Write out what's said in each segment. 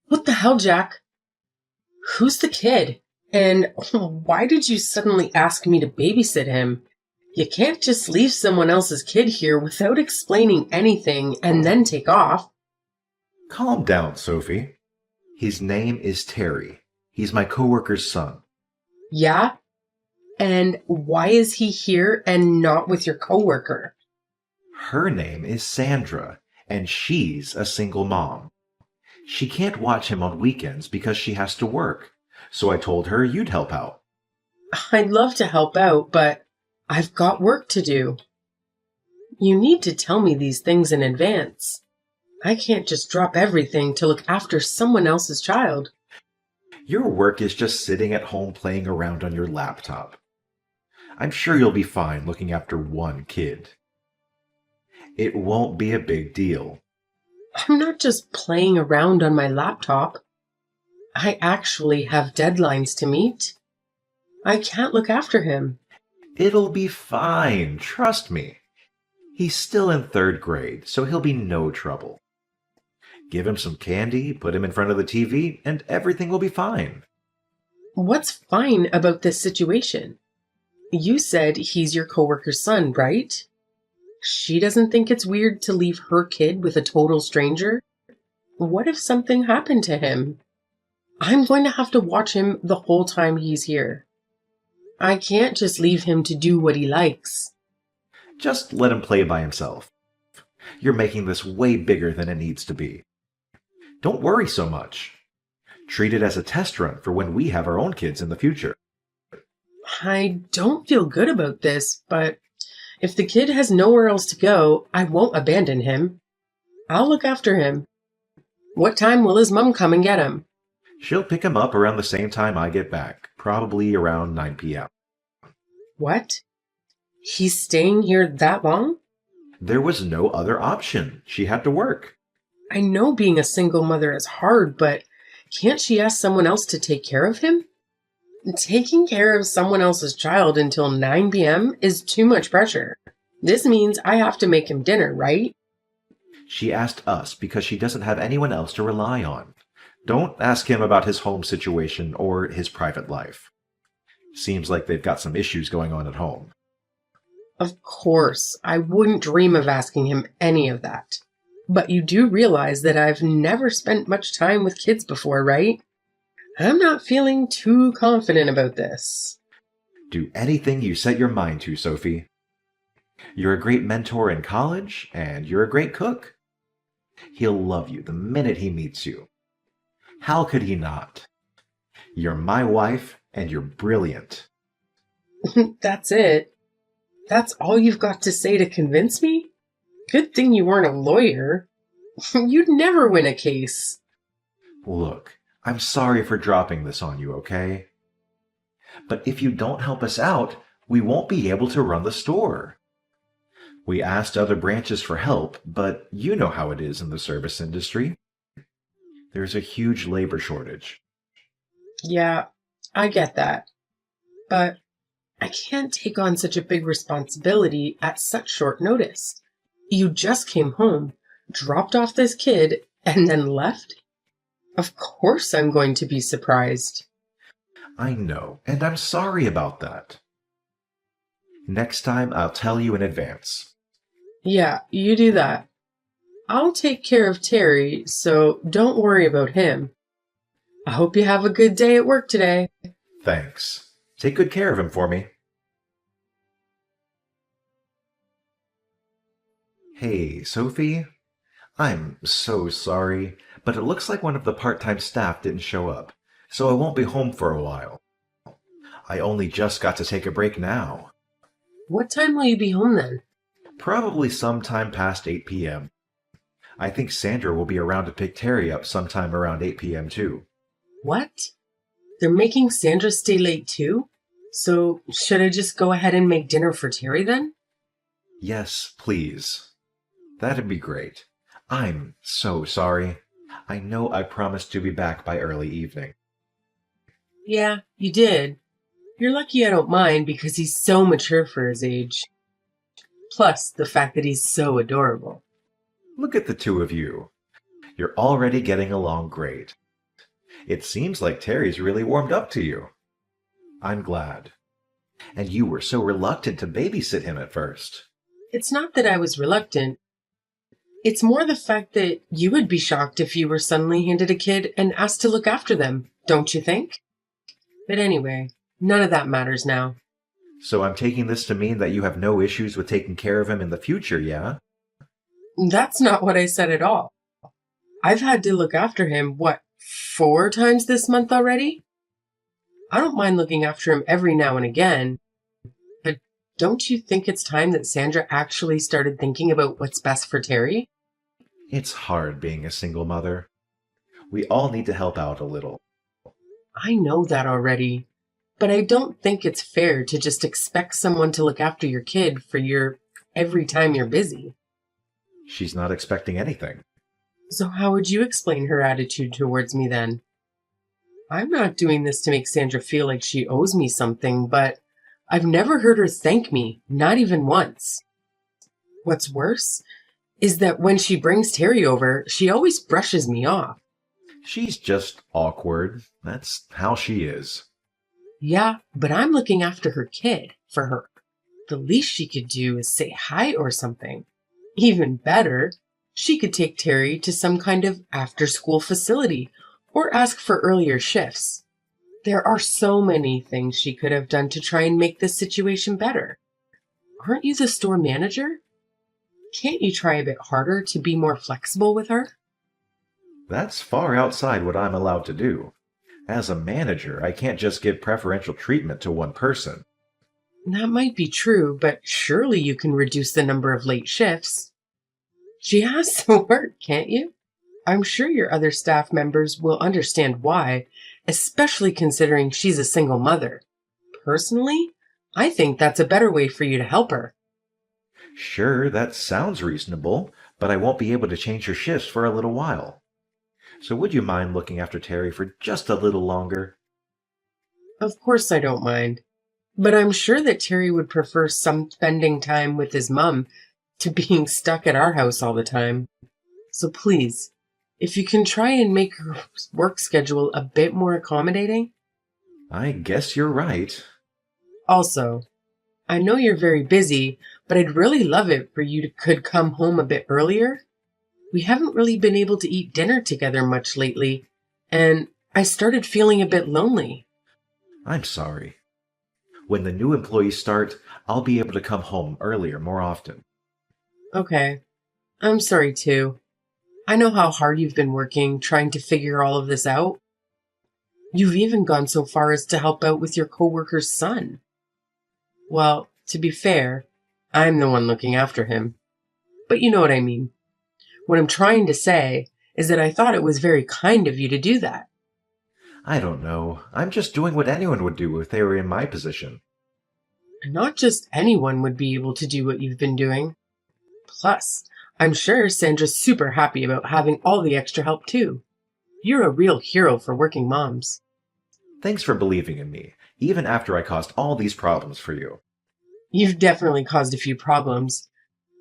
What the hell, Jack? Who's the kid? And why did you suddenly ask me to babysit him? You can't just leave someone else's kid here without explaining anything and then take off. Calm down, Sophie. His name is Terry. He's my coworker's son. Yeah? And why is he here and not with your coworker? Her name is Sandra, and she's a single mom. She can't watch him on weekends because she has to work, so I told her you'd help out. I'd love to help out, but I've got work to do. You need to tell me these things in advance. I can't just drop everything to look after someone else's child. Your work is just sitting at home playing around on your laptop. I'm sure you'll be fine looking after one kid. It won't be a big deal. I'm not just playing around on my laptop. I actually have deadlines to meet. I can't look after him. It'll be fine, trust me. He's still in third grade, so he'll be no trouble. Give him some candy, put him in front of the TV, and everything will be fine. What's fine about this situation? You said he's your coworker's son, right? She doesn't think it's weird to leave her kid with a total stranger? What if something happened to him? I'm going to have to watch him the whole time he's here. I can't just leave him to do what he likes. Just let him play by himself. You're making this way bigger than it needs to be. Don't worry so much. Treat it as a test run for when we have our own kids in the future. I don't feel good about this, but if the kid has nowhere else to go, I won't abandon him. I'll look after him. What time will his mom come and get him? She'll pick him up around the same time I get back, probably around 9 p.m. What? He's staying here that long? There was no other option. She had to work. I know being a single mother is hard, but can't she ask someone else to take care of him? Taking care of someone else's child until 9 p.m. is too much pressure. This means I have to make him dinner, right? She asked us because she doesn't have anyone else to rely on. Don't ask him about his home situation or his private life. Seems like they've got some issues going on at home. Of course, I wouldn't dream of asking him any of that. But you do realize that I've never spent much time with kids before, right? I'm not feeling too confident about this. Do anything you set your mind to, Sophie. You're a great mentor in college, and you're a great cook. He'll love you the minute he meets you. How could he not? You're my wife, and you're brilliant. That's it. That's all you've got to say to convince me? Good thing you weren't a lawyer. You'd never win a case. Look, I'm sorry for dropping this on you, okay? But if you don't help us out, we won't be able to run the store. We asked other branches for help, but you know how it is in the service industry. There's a huge labor shortage. Yeah, I get that. But I can't take on such a big responsibility at such short notice. You just came home, dropped off this kid, and then left? Of course I'm going to be surprised. I know, and I'm sorry about that. Next time I'll tell you in advance. Yeah, you do that. I'll take care of Terry, so don't worry about him. I hope you have a good day at work today. Thanks. Take good care of him for me. Hey, Sophie. I'm so sorry, but it looks like one of the part-time staff didn't show up, so I won't be home for a while. I only just got to take a break now. What time will you be home then? Probably sometime past 8 p.m. I think Sandra will be around to pick Terry up sometime around 8 p.m. too. What? They're making Sandra stay late too? So should I just go ahead and make dinner for Terry then? Yes, please. That'd be great. I'm so sorry. I know I promised to be back by early evening. Yeah, you did. You're lucky I don't mind because he's so mature for his age. Plus, the fact that he's so adorable. Look at the two of you. You're already getting along great. It seems like Terry's really warmed up to you. I'm glad. And you were so reluctant to babysit him at first. It's not that I was reluctant. It's more the fact that you would be shocked if you were suddenly handed a kid and asked to look after them, don't you think? But anyway, none of that matters now. So I'm taking this to mean that you have no issues with taking care of him in the future, yeah? That's not what I said at all. I've had to look after him, 4 times this month already? I don't mind looking after him every now and again, but don't you think it's time that Sandra actually started thinking about what's best for Terry? It's hard being a single mother. We all need to help out a little. I know that already, but I don't think it's fair to just expect someone to look after your kid for your every time you're busy. She's not expecting anything. So how would you explain her attitude towards me then? I'm not doing this to make Sandra feel like she owes me something, but I've never heard her thank me, not even once. What's worse is that when she brings Terry over, she always brushes me off. She's just awkward. That's how she is. Yeah, but I'm looking after her kid for her. The least she could do is say hi or something. Even better, she could take Terry to some kind of after-school facility or ask for earlier shifts. There are so many things she could have done to try and make this situation better. Aren't you the store manager? Can't you try a bit harder to be more flexible with her? That's far outside what I'm allowed to do. As a manager, I can't just give preferential treatment to one person. That might be true, but surely you can reduce the number of late shifts. She has to work, can't you? I'm sure your other staff members will understand why, especially considering she's a single mother. Personally, I think that's a better way for you to help her. Sure, that sounds reasonable, but I won't be able to change her shifts for a little while. So would you mind looking after Terry for just a little longer? Of course I don't mind. But I'm sure that Terry would prefer some spending time with his mom to being stuck at our house all the time. So please, if you can try and make her work schedule a bit more accommodating. I guess you're right. Also, I know you're very busy, but I'd really love it for you to could come home a bit earlier. We haven't really been able to eat dinner together much lately, and I started feeling a bit lonely. I'm sorry. When the new employees start, I'll be able to come home earlier more often. Okay, I'm sorry too. I know how hard you've been working trying to figure all of this out. You've even gone so far as to help out with your coworker's son. Well, to be fair, I'm the one looking after him. But you know what I mean. What I'm trying to say is that I thought it was very kind of you to do that. I don't know. I'm just doing what anyone would do if they were in my position. Not just anyone would be able to do what you've been doing. Plus, I'm sure Sandra's super happy about having all the extra help too. You're a real hero for working moms. Thanks for believing in me, even after I caused all these problems for you. You've definitely caused a few problems.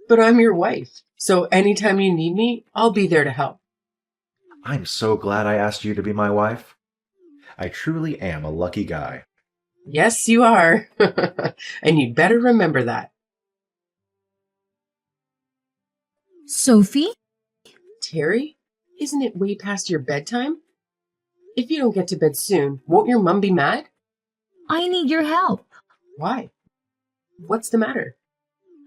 But I'm your wife, so anytime you need me, I'll be there to help. I'm so glad I asked you to be my wife. I truly am a lucky guy. Yes, you are. And you'd better remember that. Sophie? Terry, isn't it way past your bedtime? If you don't get to bed soon, won't your mum be mad? I need your help. Why? What's the matter?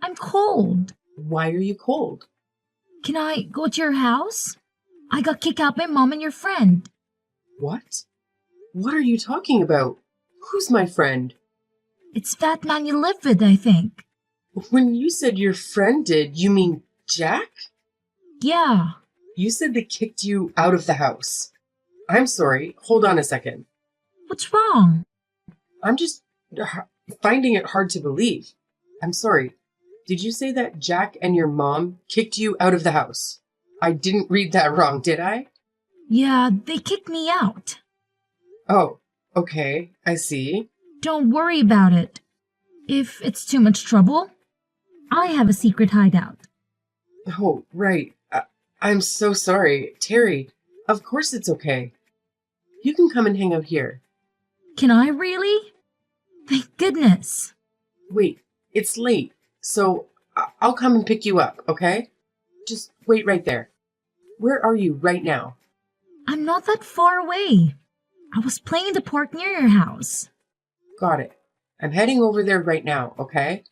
I'm cold. Why are you cold? Can I go to your house? I got kicked out by Mom and your friend. What? What are you talking about? Who's my friend? It's that man you live with, I think. When you said your friend did, you mean Jack? Yeah. You said they kicked you out of the house. I'm sorry. Hold on a second. What's wrong? I'm just finding it hard to believe. I'm sorry. Did you say that Jack and your mom kicked you out of the house? I didn't read that wrong, did I? Yeah, they kicked me out. Oh, okay. I see. Don't worry about it. If it's too much trouble, I have a secret hideout. Oh, right. I'm so sorry. Terry, of course it's okay. You can come and hang out here. Can I really? Thank goodness. Wait, it's late, so I'll come and pick you up, okay? Just wait right there. Where are you right now? I'm not that far away. I was playing in the park near your house. Got it. I'm heading over there right now, okay?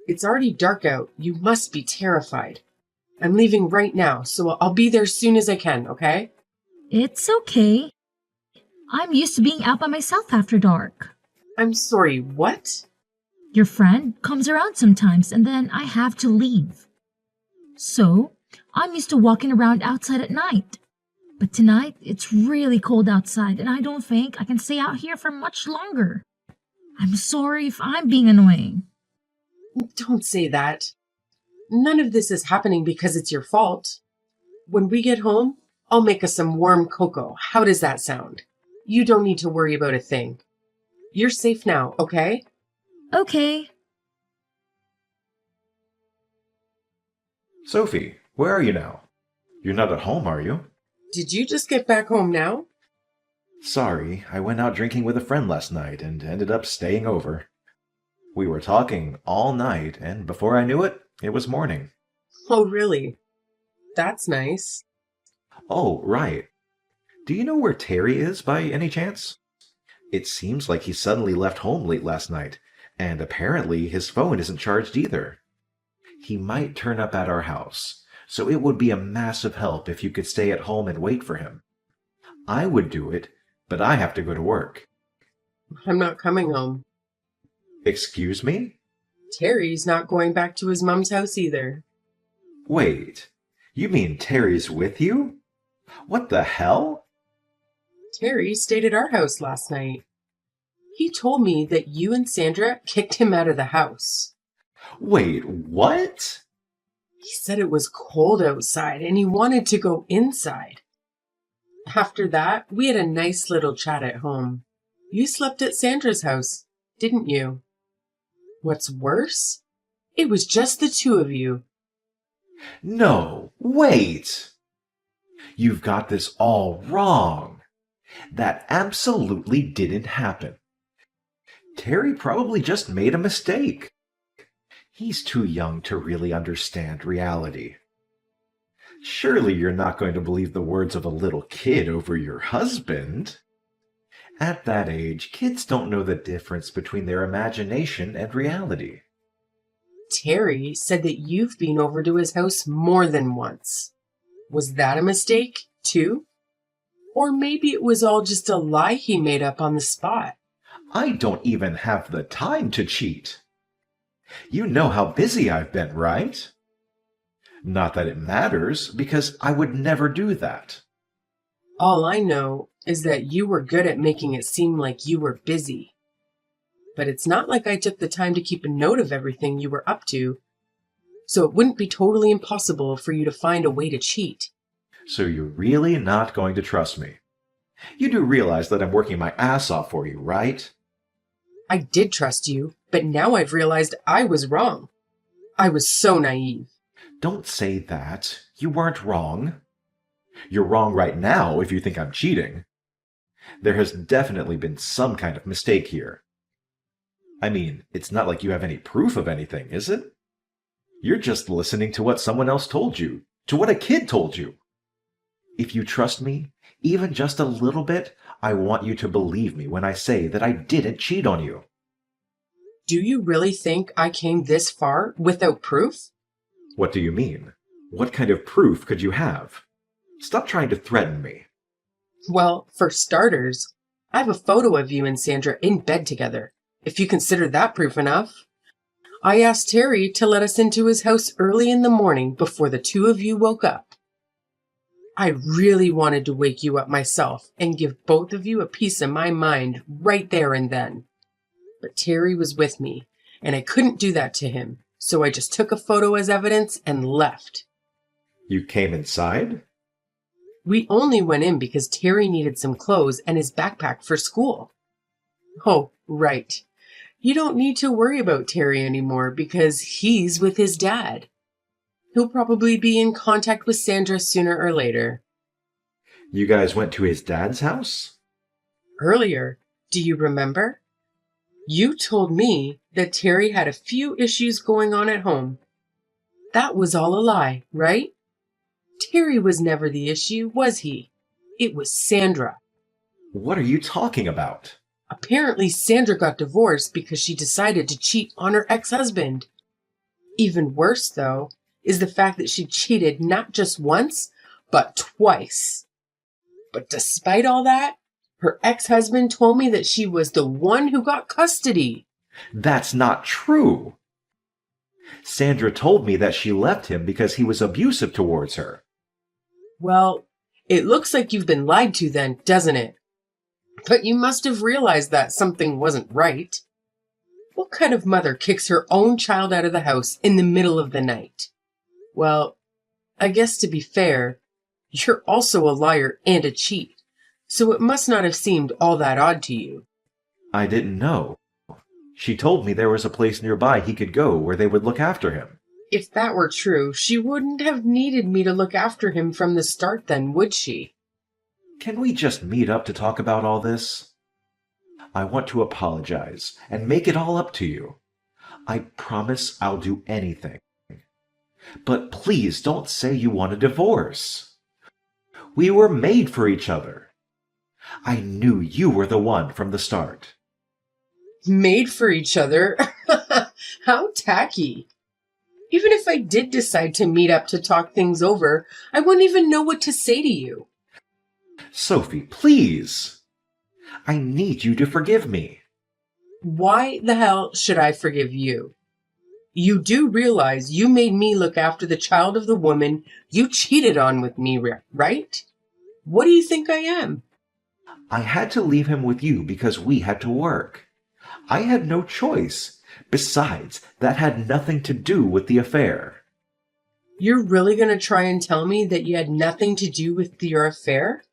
It's already dark out. You must be terrified. I'm leaving right now, so I'll be there as soon as I can, okay? It's okay. I'm used to being out by myself after dark. I'm sorry, what? Your friend comes around sometimes and then I have to leave. So, I'm used to walking around outside at night. But tonight, it's really cold outside and I don't think I can stay out here for much longer. I'm sorry if I'm being annoying. Don't say that. None of this is happening because it's your fault. When we get home, I'll make us some warm cocoa. How does that sound? You don't need to worry about a thing. You're safe now, okay? Okay. Sophie, where are you now? You're not at home, are you? Did you just get back home now? Sorry, I went out drinking with a friend last night and ended up staying over. We were talking all night, and before I knew it, it was morning. Oh, really? That's nice. Oh, right. Do you know where Terry is by any chance? It seems like he suddenly left home late last night, and apparently his phone isn't charged either. He might turn up at our house, so it would be a massive help if you could stay at home and wait for him. I would do it, but I have to go to work. I'm not coming home. Excuse me? Terry's not going back to his mom's house either. Wait, you mean Terry's with you? What the hell? Terry stayed at our house last night. He told me that you and Sandra kicked him out of the house. Wait, what? He said it was cold outside and he wanted to go inside. After that, we had a nice little chat at home. You slept at Sandra's house, didn't you? What's worse? It was just the two of you. No, wait! You've got this all wrong. That absolutely didn't happen. Terry probably just made a mistake. He's too young to really understand reality. Surely you're not going to believe the words of a little kid over your husband. At that age, kids don't know the difference between their imagination and reality. Terry said that you've been over to his house more than once. Was that a mistake, too? Or maybe it was all just a lie he made up on the spot. I don't even have the time to cheat. You know how busy I've been, right? Not that it matters, because I would never do that. All I know is that you were good at making it seem like you were busy. But it's not like I took the time to keep a note of everything you were up to, so it wouldn't be totally impossible for you to find a way to cheat. So you're really not going to trust me. You do realize that I'm working my ass off for you, right? I did trust you, but now I've realized I was wrong. I was so naive. Don't say that. You weren't wrong. You're wrong right now if you think I'm cheating. There has definitely been some kind of mistake here. I mean, it's not like you have any proof of anything, is it? You're just listening to what someone else told you, to what a kid told you. If you trust me, even just a little bit, I want you to believe me when I say that I didn't cheat on you. Do you really think I came this far without proof? What do you mean? What kind of proof could you have? Stop trying to threaten me. Well, for starters, I have a photo of you and Sandra in bed together, if you consider that proof enough. I asked Terry to let us into his house early in the morning before the two of you woke up. I really wanted to wake you up myself and give both of you a piece of my mind right there and then. But Terry was with me, and I couldn't do that to him, so I just took a photo as evidence and left. You came inside? We only went in because Terry needed some clothes and his backpack for school. Oh, right. You don't need to worry about Terry anymore because he's with his dad. He'll probably be in contact with Sandra sooner or later. You guys went to his dad's house? Earlier, do you remember? You told me that Terry had a few issues going on at home. That was all a lie, right? Terry was never the issue, was he? It was Sandra. What are you talking about? Apparently, Sandra got divorced because she decided to cheat on her ex-husband. Even worse, though, is the fact that she cheated not just once, but twice. But despite all that, her ex-husband told me that she was the one who got custody. That's not true. Sandra told me that she left him because he was abusive towards her. Well, it looks like you've been lied to then, doesn't it? But you must have realized that something wasn't right. What kind of mother kicks her own child out of the house in the middle of the night? Well, I guess to be fair, you're also a liar and a cheat, so it must not have seemed all that odd to you. I didn't know. She told me there was a place nearby he could go where they would look after him. If that were true, she wouldn't have needed me to look after him from the start then, would she? Can we just meet up to talk about all this? I want to apologize and make it all up to you. I promise I'll do anything. But please don't say you want a divorce. We were made for each other. I knew you were the one from the start. Made for each other? How tacky. Even if I did decide to meet up to talk things over, I wouldn't even know what to say to you. Sophie, please. I need you to forgive me. Why the hell should I forgive you? You do realize you made me look after the child of the woman you cheated on with me, right? What do you think I am? I had to leave him with you because we had to work. I had no choice. Besides, that had nothing to do with the affair. You're really going to try and tell me that you had nothing to do with your affair?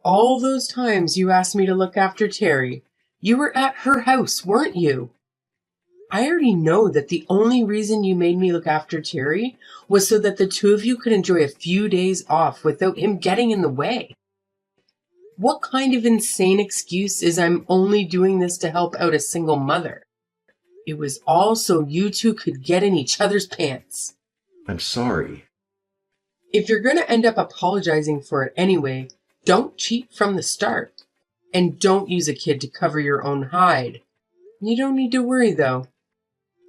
All those times you asked me to look after Terry, you were at her house, weren't you? I already know that the only reason you made me look after Terry was so that the two of you could enjoy a few days off without him getting in the way. What kind of insane excuse is I'm only doing this to help out a single mother? It was all so you two could get in each other's pants. I'm sorry. If you're going to end up apologizing for it anyway, don't cheat from the start. And don't use a kid to cover your own hide. You don't need to worry, though.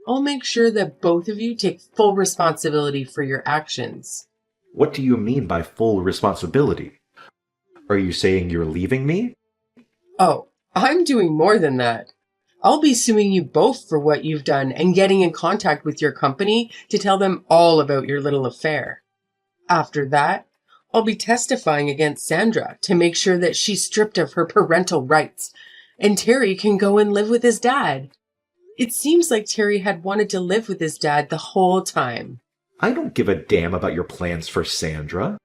I'll make sure that both of you take full responsibility for your actions. What do you mean by full responsibility? Are you saying you're leaving me? Oh, I'm doing more than that. I'll be suing you both for what you've done and getting in contact with your company to tell them all about your little affair. After that, I'll be testifying against Sandra to make sure that she's stripped of her parental rights and Terry can go and live with his dad. It seems like Terry had wanted to live with his dad the whole time. I don't give a damn about your plans for Sandra.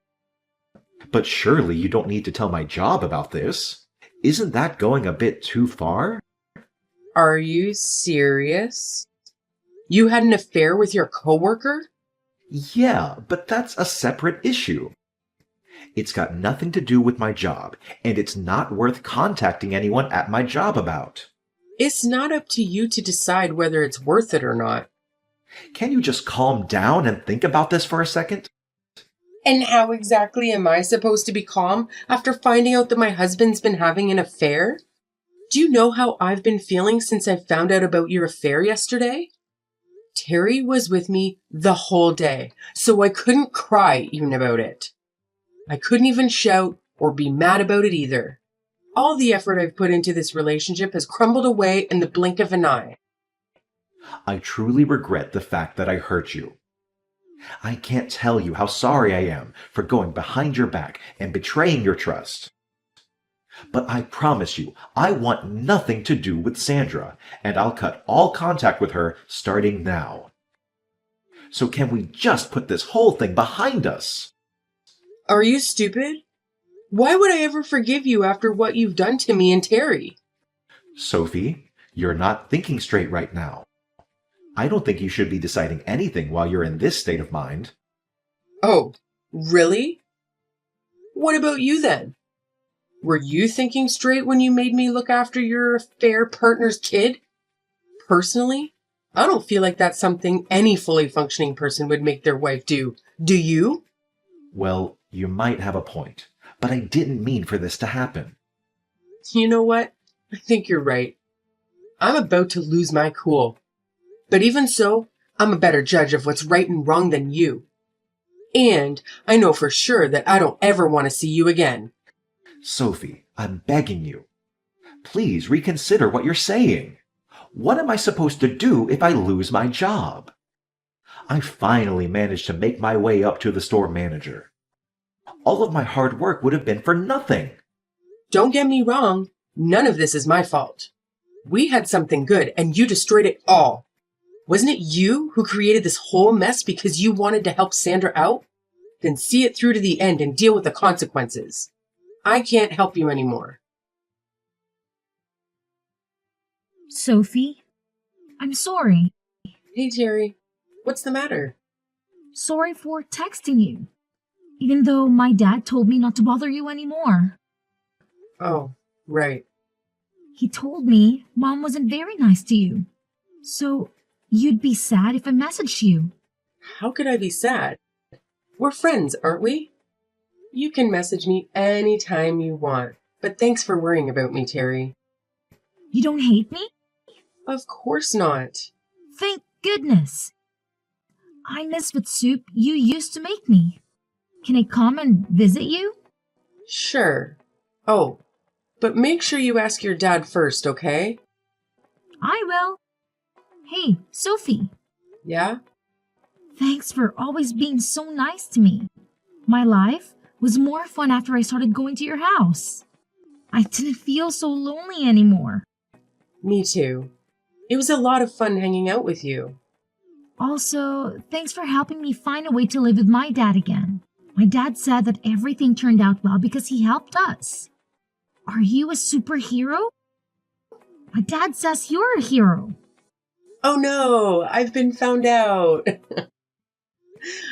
But surely you don't need to tell my job about this. Isn't that going a bit too far? Are you serious? You had an affair with your coworker? Yeah, but that's a separate issue. It's got nothing to do with my job, and it's not worth contacting anyone at my job about. It's not up to you to decide whether it's worth it or not. Can you just calm down and think about this for a second? And how exactly am I supposed to be calm after finding out that my husband's been having an affair? Do you know how I've been feeling since I found out about your affair yesterday? Terry was with me the whole day, so I couldn't cry even about it. I couldn't even shout or be mad about it either. All the effort I've put into this relationship has crumbled away in the blink of an eye. I truly regret the fact that I hurt you. I can't tell you how sorry I am for going behind your back and betraying your trust. But I promise you, I want nothing to do with Sandra, and I'll cut all contact with her starting now. So can we just put this whole thing behind us? Are you stupid? Why would I ever forgive you after what you've done to me and Terry? Sophie, you're not thinking straight right now. I don't think you should be deciding anything while you're in this state of mind. Oh, really? What about you then? Were you thinking straight when you made me look after your affair partner's kid? Personally, I don't feel like that's something any fully functioning person would make their wife do. Do you? Well, you might have a point, but I didn't mean for this to happen. You know what? I think you're right. I'm about to lose my cool. But even so, I'm a better judge of what's right and wrong than you. And I know for sure that I don't ever want to see you again. Sophie, I'm begging you. Please reconsider what you're saying. What am I supposed to do if I lose my job? I finally managed to make my way up to the store manager. All of my hard work would have been for nothing. Don't get me wrong. None of this is my fault. We had something good and you destroyed it all. Wasn't it you who created this whole mess because you wanted to help Sandra out? Then see it through to the end and deal with the consequences. I can't help you anymore. Sophie, I'm sorry. Hey, Terry. What's the matter? Sorry for texting you. Even though my dad told me not to bother you anymore. Oh, right. He told me Mom wasn't very nice to you. So you'd be sad if I messaged you. How could I be sad? We're friends, aren't we? You can message me anytime you want. But thanks for worrying about me, Terry. You don't hate me? Of course not. Thank goodness. I miss what soup you used to make me. Can I come and visit you? Sure. Oh, but make sure you ask your dad first, okay? I will. Hey, Sophie. Yeah? Thanks for always being so nice to me. My life was more fun after I started going to your house. I didn't feel so lonely anymore. Me too. It was a lot of fun hanging out with you. Also, thanks for helping me find a way to live with my dad again. My dad said that everything turned out well because he helped us. Are you a superhero? My dad says you're a hero. Oh no, I've been found out.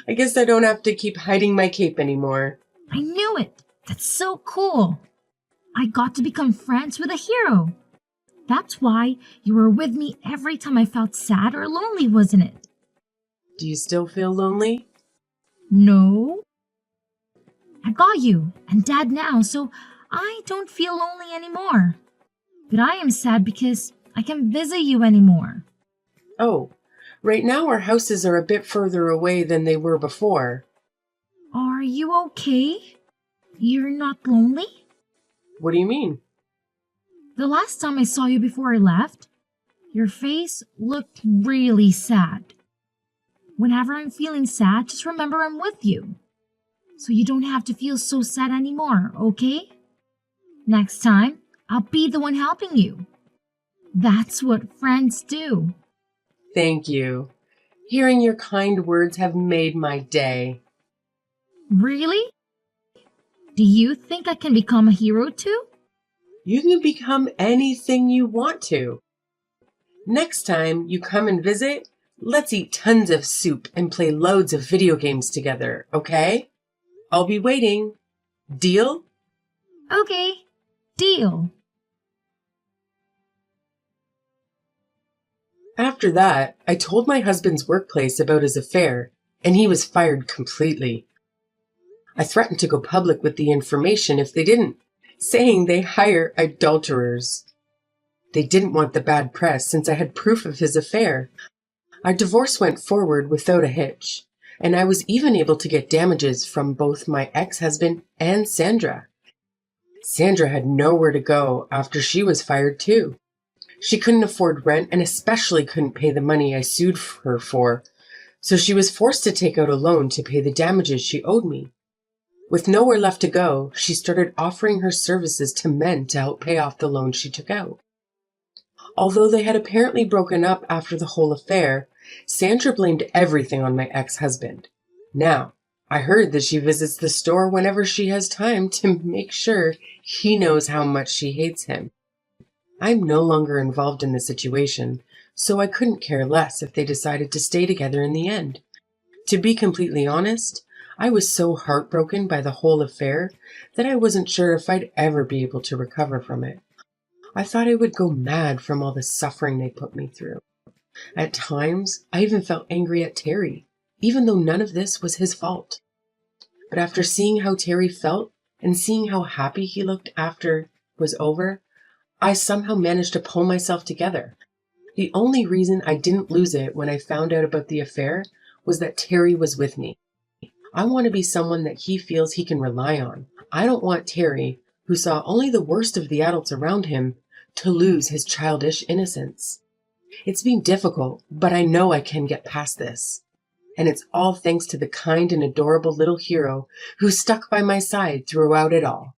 I guess I don't have to keep hiding my cape anymore. I knew it. That's so cool. I got to become friends with a hero. That's why you were with me every time I felt sad or lonely, wasn't it? Do you still feel lonely? No. I got you and Dad now, so I don't feel lonely anymore. But I am sad because I can't visit you anymore. Oh, right now our houses are a bit further away than they were before. Are you okay? You're not lonely? What do you mean? The last time I saw you before I left, your face looked really sad. Whenever I'm feeling sad, just remember I'm with you. So you don't have to feel so sad anymore, okay? Next time, I'll be the one helping you. That's what friends do. Thank you. Hearing your kind words have made my day. Really? Do you think I can become a hero too? You can become anything you want to. Next time you come and visit, let's eat tons of soup and play loads of video games together, okay? I'll be waiting. Deal? Okay, deal. After that, I told my husband's workplace about his affair, and he was fired completely. I threatened to go public with the information if they didn't, saying they hire adulterers. They didn't want the bad press since I had proof of his affair. Our divorce went forward without a hitch, and I was even able to get damages from both my ex-husband and Sandra. Sandra had nowhere to go after she was fired too. She couldn't afford rent and especially couldn't pay the money I sued her for, so she was forced to take out a loan to pay the damages she owed me. With nowhere left to go, she started offering her services to men to help pay off the loan she took out. Although they had apparently broken up after the whole affair, Sandra blamed everything on my ex-husband. Now, I heard that she visits the store whenever she has time to make sure he knows how much she hates him. I'm no longer involved in the situation, so I couldn't care less if they decided to stay together in the end. To be completely honest, I was so heartbroken by the whole affair that I wasn't sure if I'd ever be able to recover from it. I thought I would go mad from all the suffering they put me through. At times, I even felt angry at Terry, even though none of this was his fault. But after seeing how Terry felt and seeing how happy he looked after it was over, I somehow managed to pull myself together. The only reason I didn't lose it when I found out about the affair was that Terry was with me. I want to be someone that he feels he can rely on. I don't want Terry, who saw only the worst of the adults around him, to lose his childish innocence. It's been difficult, but I know I can get past this. And it's all thanks to the kind and adorable little hero who stuck by my side throughout it all.